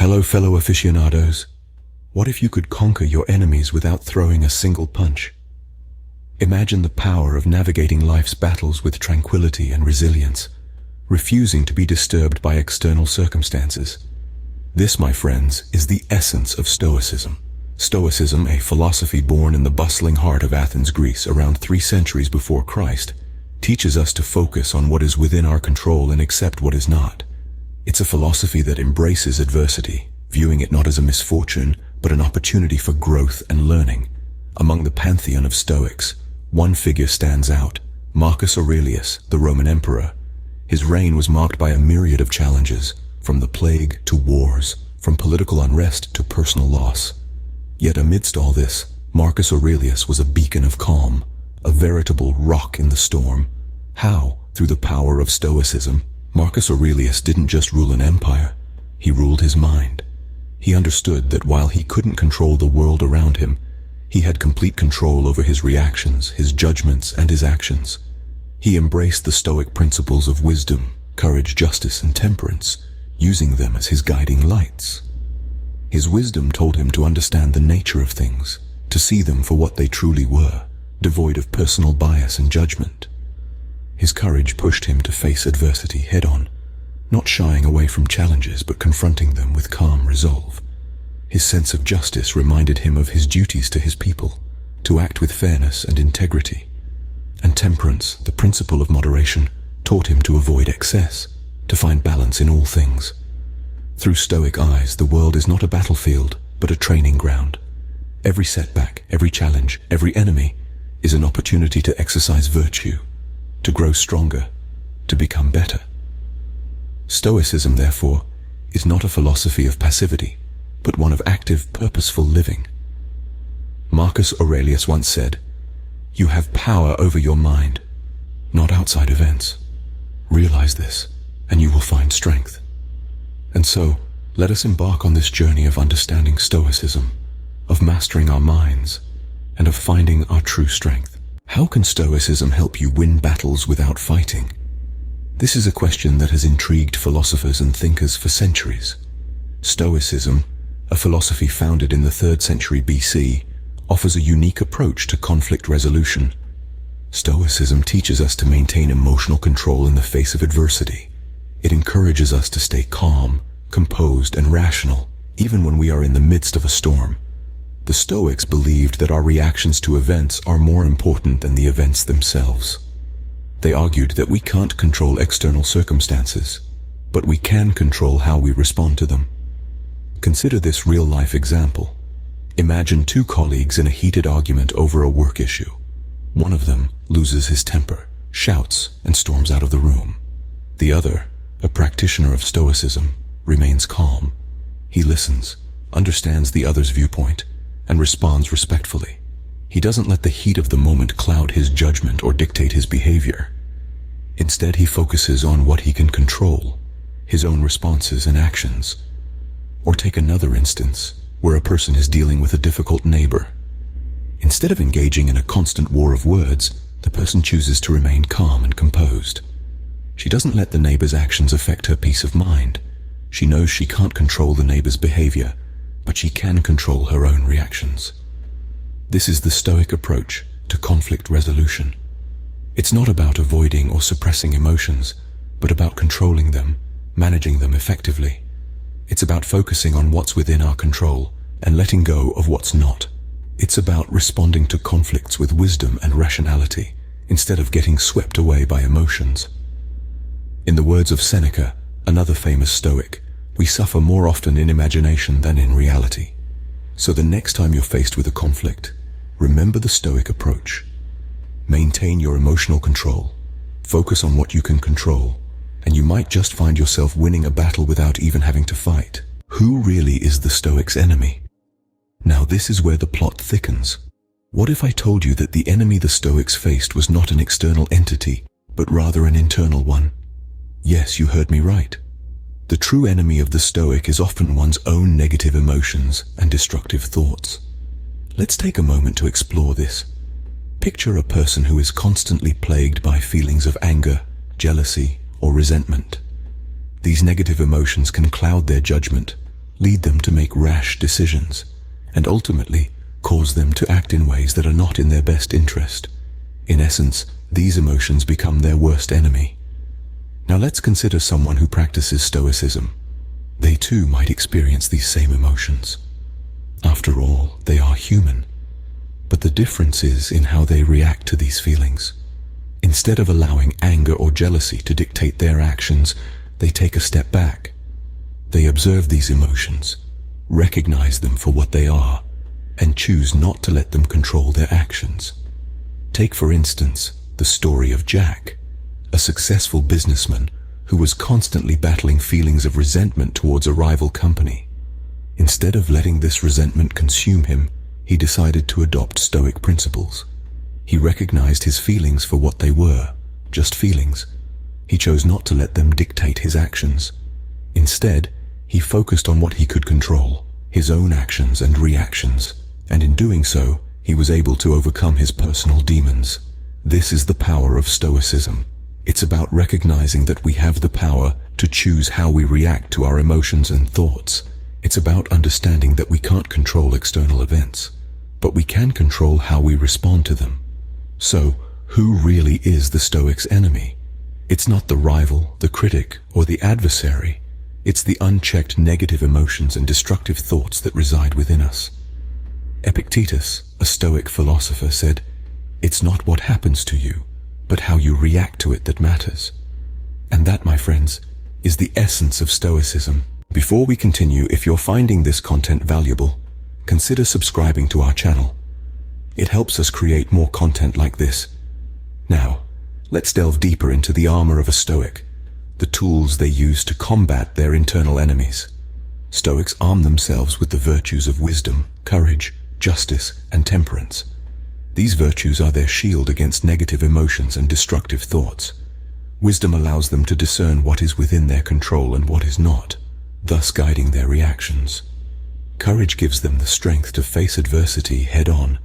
Hello, fellow aficionados. What if you could conquer your enemies without throwing a single punch? Imagine the power of navigating life's battles with tranquility and resilience, refusing to be disturbed by external circumstances. This, my friends, is the essence of Stoicism. Stoicism, a philosophy born in the bustling heart of Athens, Greece, around 3 centuries before Christ, teaches us to focus on what is within our control and accept what is not. It's a philosophy that embraces adversity, viewing it not as a misfortune, but an opportunity for growth and learning. Among the pantheon of Stoics, one figure stands out: Marcus Aurelius, the Roman emperor. His reign was marked by a myriad of challenges, from the plague to wars, from political unrest to personal loss. Yet amidst all this, Marcus Aurelius was a beacon of calm, a veritable rock in the storm. How? Through the power of Stoicism. Marcus Aurelius didn't just rule an empire, he ruled his mind. He understood that while he couldn't control the world around him, he had complete control over his reactions, his judgments, and his actions. He embraced the Stoic principles of wisdom, courage, justice, and temperance, using them as his guiding lights. His wisdom told him to understand the nature of things, to see them for what they truly were, devoid of personal bias and judgment. His courage pushed him to face adversity head-on, not shying away from challenges but confronting them with calm resolve. His sense of justice reminded him of his duties to his people, to act with fairness and integrity. And temperance, the principle of moderation, taught him to avoid excess, to find balance in all things. Through Stoic eyes, the world is not a battlefield, but a training ground. Every setback, every challenge, every enemy is an opportunity to exercise virtue, to grow stronger, to become better. Stoicism, therefore, is not a philosophy of passivity, but one of active, purposeful living. Marcus Aurelius once said, "You have power over your mind, not outside events. Realize this, and you will find strength." And so, let us embark on this journey of understanding Stoicism, of mastering our minds, and of finding our true strength. How can Stoicism help you win battles without fighting? This is a question that has intrigued philosophers and thinkers for centuries. Stoicism, a philosophy founded in the 3rd century BC, offers a unique approach to conflict resolution. Stoicism teaches us to maintain emotional control in the face of adversity. It encourages us to stay calm, composed, and rational, even when we are in the midst of a storm. The Stoics believed that our reactions to events are more important than the events themselves. They argued that we can't control external circumstances, but we can control how we respond to them. Consider this real-life example. Imagine 2 colleagues in a heated argument over a work issue. One of them loses his temper, shouts, and storms out of the room. The other, a practitioner of Stoicism, remains calm. He listens, understands the other's viewpoint, and responds respectfully. He doesn't let the heat of the moment cloud his judgment or dictate his behavior. Instead, he focuses on what he can control, his own responses and actions. Or take another instance, where a person is dealing with a difficult neighbor. Instead of engaging in a constant war of words, the person chooses to remain calm and composed. She doesn't let the neighbor's actions affect her peace of mind. She knows she can't control the neighbor's behavior, but she can control her own reactions. This is the Stoic approach to conflict resolution. It's not about avoiding or suppressing emotions, but about controlling them, managing them effectively. It's about focusing on what's within our control and letting go of what's not. It's about responding to conflicts with wisdom and rationality, instead of getting swept away by emotions. In the words of Seneca, another famous Stoic, we suffer more often in imagination than in reality. So the next time you're faced with a conflict, remember the Stoic approach. Maintain your emotional control, focus on what you can control, and you might just find yourself winning a battle without even having to fight. Who really is the Stoic's enemy? Now this is where the plot thickens. What if I told you that the enemy the Stoics faced was not an external entity, but rather an internal one? Yes, you heard me right. The true enemy of the Stoic is often one's own negative emotions and destructive thoughts. Let's take a moment to explore this. Picture a person who is constantly plagued by feelings of anger, jealousy, or resentment. These negative emotions can cloud their judgment, lead them to make rash decisions, and ultimately cause them to act in ways that are not in their best interest. In essence, these emotions become their worst enemy. Now let's consider someone who practices Stoicism. They too might experience these same emotions. After all, they are human. But the difference is in how they react to these feelings. Instead of allowing anger or jealousy to dictate their actions, they take a step back. They observe these emotions, recognize them for what they are, and choose not to let them control their actions. Take, for instance, the story of Jack, a successful businessman who was constantly battling feelings of resentment towards a rival company. Instead of letting this resentment consume him, he decided to adopt Stoic principles. He recognized his feelings for what they were, just feelings. He chose not to let them dictate his actions. Instead, he focused on what he could control, his own actions and reactions, and in doing so, he was able to overcome his personal demons. This is the power of Stoicism. It's about recognizing that we have the power to choose how we react to our emotions and thoughts. It's about understanding that we can't control external events, but we can control how we respond to them. So, who really is the Stoic's enemy? It's not the rival, the critic, or the adversary. It's the unchecked negative emotions and destructive thoughts that reside within us. Epictetus, a Stoic philosopher, said, "It's not what happens to you, but how you react to it that matters." And that, my friends, is the essence of Stoicism. Before we continue, if you're finding this content valuable, consider subscribing to our channel. It helps us create more content like this. Now, let's delve deeper into the armor of a Stoic, the tools they use to combat their internal enemies. Stoics arm themselves with the virtues of wisdom, courage, justice, and temperance. These virtues are their shield against negative emotions and destructive thoughts. Wisdom allows them to discern what is within their control and what is not, thus guiding their reactions. Courage gives them the strength to face adversity head-on,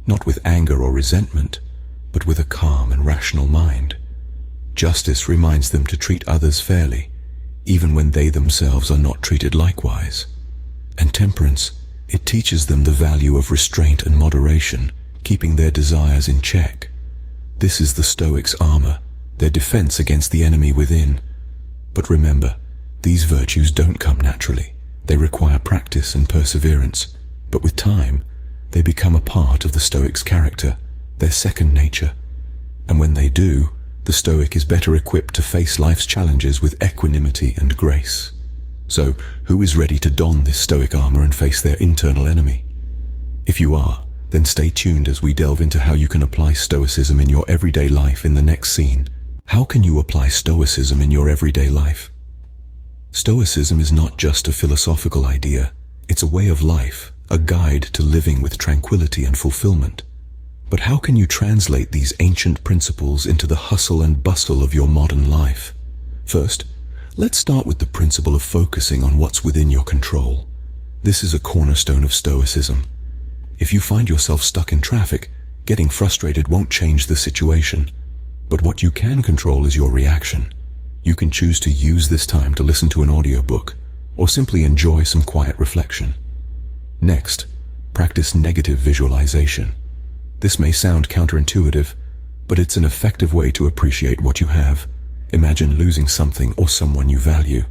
not with anger or resentment, but with a calm and rational mind. Justice reminds them to treat others fairly, even when they themselves are not treated likewise. And temperance, it teaches them the value of restraint and moderation, keeping their desires in check. This is the Stoics' armor, their defense against the enemy within. But remember, these virtues don't come naturally. They require practice and perseverance, but with time, they become a part of the Stoic's character, their second nature. And when they do, the Stoic is better equipped to face life's challenges with equanimity and grace. So, who is ready to don this Stoic armor and face their internal enemy? If you are, then stay tuned as we delve into how you can apply Stoicism in your everyday life in the next scene. How can you apply Stoicism in your everyday life? Stoicism is not just a philosophical idea, it's a way of life, a guide to living with tranquility and fulfillment. But how can you translate these ancient principles into the hustle and bustle of your modern life? First, let's start with the principle of focusing on what's within your control. This is a cornerstone of Stoicism. If you find yourself stuck in traffic, getting frustrated won't change the situation. But what you can control is your reaction. You can choose to use this time to listen to an audiobook, or simply enjoy some quiet reflection. Next, practice negative visualization. This may sound counterintuitive, but it's an effective way to appreciate what you have. Imagine losing something or someone you value.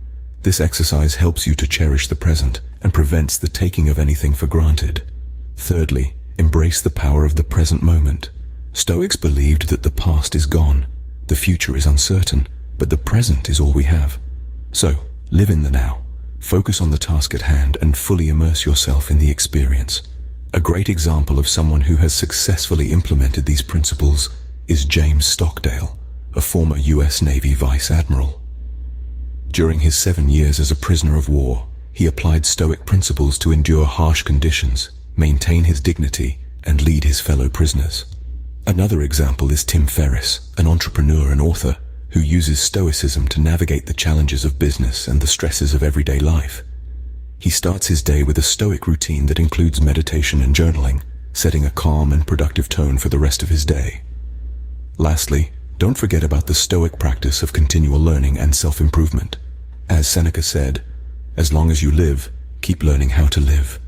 This exercise helps you to cherish the present and prevents the taking of anything for granted. Thirdly, embrace the power of the present moment. Stoics believed that the past is gone, the future is uncertain, but the present is all we have. So, live in the now, focus on the task at hand, and fully immerse yourself in the experience. A great example of someone who has successfully implemented these principles is James Stockdale, a former US Navy Vice Admiral. During his 7 years as a prisoner of war, he applied Stoic principles to endure harsh conditions, maintain his dignity, and lead his fellow prisoners. Another example is Tim Ferriss, an entrepreneur and author who uses Stoicism to navigate the challenges of business and the stresses of everyday life. He starts his day with a Stoic routine that includes meditation and journaling, setting a calm and productive tone for the rest of his day. Lastly, don't forget about the Stoic practice of continual learning and self-improvement. As Seneca said, "As long as you live, keep learning how to live.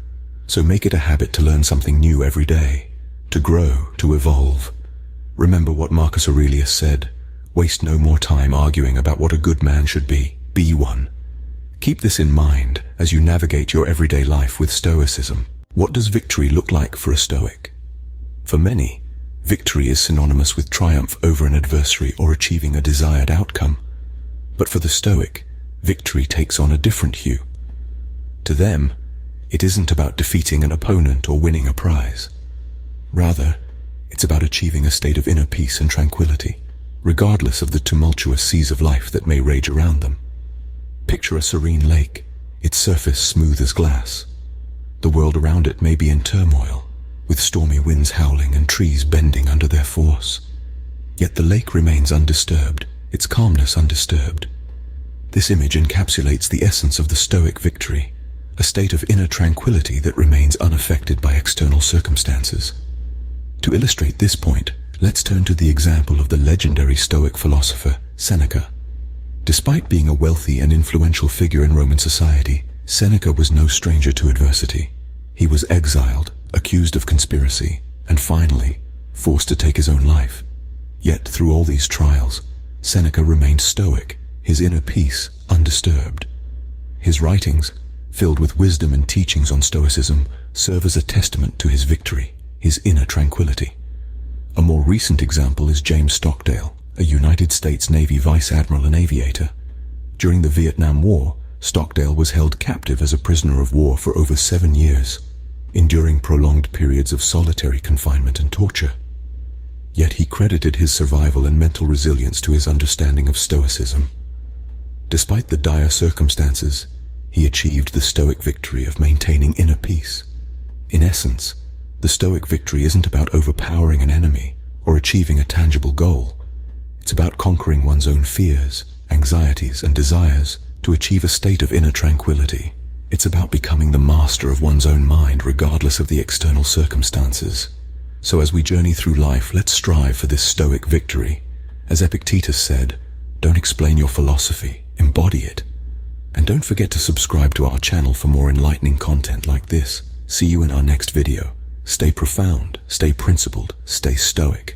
So make it a habit to learn something new every day, to grow, to evolve. Remember what Marcus Aurelius said, waste no more time arguing about what a good man should be one. Keep this in mind as you navigate your everyday life with Stoicism. What does victory look like for a Stoic? For many, victory is synonymous with triumph over an adversary or achieving a desired outcome. But for the Stoic, victory takes on a different hue. To them, it isn't about defeating an opponent or winning a prize. Rather, it's about achieving a state of inner peace and tranquility, regardless of the tumultuous seas of life that may rage around them. Picture a serene lake, its surface smooth as glass. The world around it may be in turmoil, with stormy winds howling and trees bending under their force. Yet the lake remains undisturbed, its calmness undisturbed. This image encapsulates the essence of the Stoic victory, a state of inner tranquility that remains unaffected by external circumstances. To illustrate this point, let's turn to the example of the legendary Stoic philosopher Seneca. Despite being a wealthy and influential figure in Roman society, Seneca was no stranger to adversity. He was exiled, accused of conspiracy, and finally, forced to take his own life. Yet through all these trials, Seneca remained stoic, his inner peace undisturbed. His writings, filled with wisdom and teachings on Stoicism, serve as a testament to his victory, his inner tranquility. A more recent example is James Stockdale, a United States Navy vice admiral and aviator. During the Vietnam War, Stockdale was held captive as a prisoner of war for over 7 years, enduring prolonged periods of solitary confinement and torture. Yet he credited his survival and mental resilience to his understanding of Stoicism. Despite the dire circumstances, he achieved the Stoic victory of maintaining inner peace. In essence, the Stoic victory isn't about overpowering an enemy or achieving a tangible goal. It's about conquering one's own fears, anxieties, and desires to achieve a state of inner tranquility. It's about becoming the master of one's own mind regardless of the external circumstances. So as we journey through life, let's strive for this Stoic victory. As Epictetus said, don't explain your philosophy, embody it. And don't forget to subscribe to our channel for more enlightening content like this. See you in our next video. Stay profound, stay principled, stay stoic.